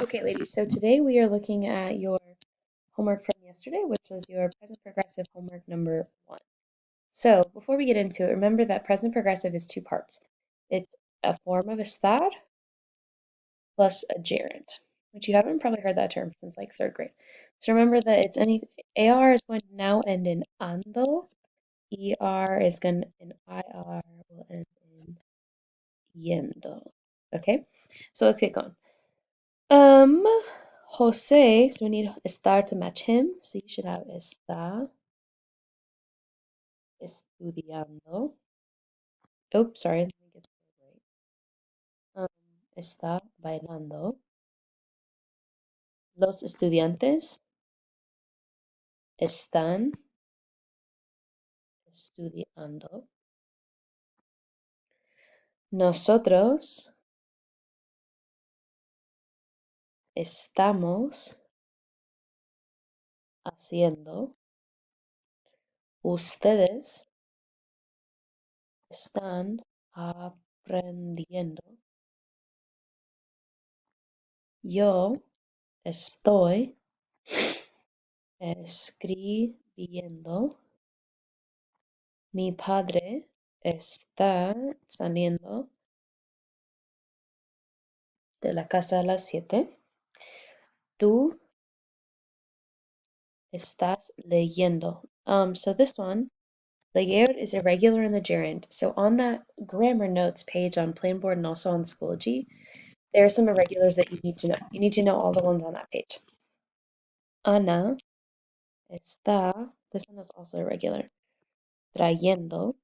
Okay, ladies, so today we are looking at your homework from yesterday, which was your present progressive homework number 1. So before we get into it, remember that present progressive is two parts. It's a form of estar plus a gerund, which you haven't probably heard that term since like 3rd grade. So remember that it's any AR is going to now end in ando, ER is going to in IR will end in yendo. Okay, so let's get going. Um, Jose, so we need estar to match him. So you should have está estudiando. Oh, sorry, let me get the word right. Está bailando. Los estudiantes están estudiando. Nosotros estamos haciendo. Ustedes están aprendiendo. Yo estoy escribiendo. Mi padre está saliendo de la casa a las 7. Tú estás leyendo. So this one, leer is irregular in the gerund. So on that grammar notes page on Plainboard and also on Schoology, there are some irregulars that you need to know. You need to know all the ones on that page. Ana está, this one is also irregular, trayendo.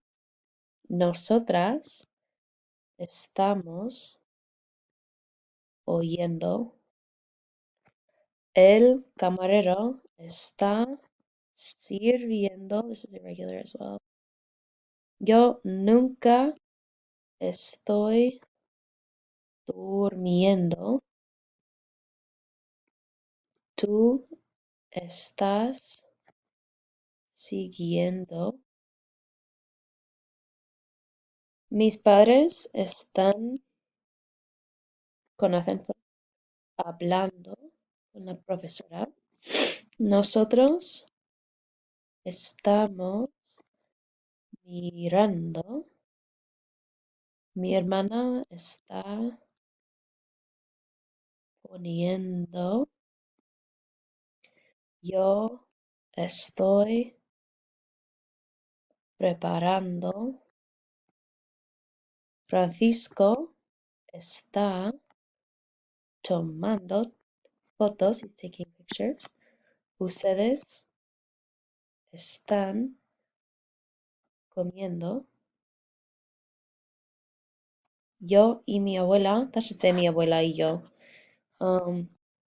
Nosotras estamos oyendo. El camarero está sirviendo. This is irregular as well. Yo nunca estoy durmiendo. Tú estás siguiendo. Mis padres están con acento hablando con la profesora. Nosotros estamos mirando. Mi hermana está poniendo. Yo estoy preparando. Francisco está tomando fotos. He's taking pictures. Ustedes están comiendo. Yo y mi abuela, that should say mi abuela y yo,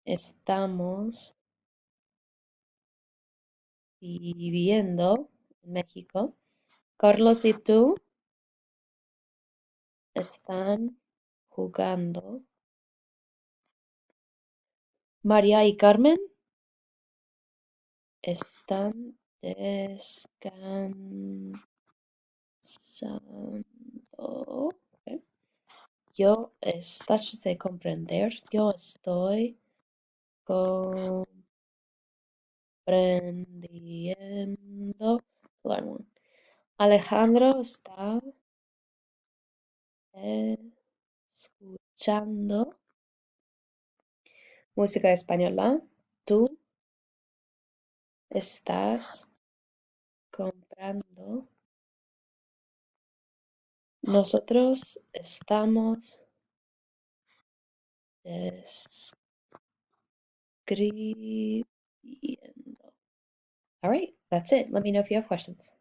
estamos viviendo en México. Carlos y tú están jugando. María y Carmen están descansando. Okay. That should say comprender. Yo estoy comprendiendo. Alejandro está escuchando música española. Tú estás comprando. Nosotros estamos escribiendo. All right, that's it. Let me know if you have questions.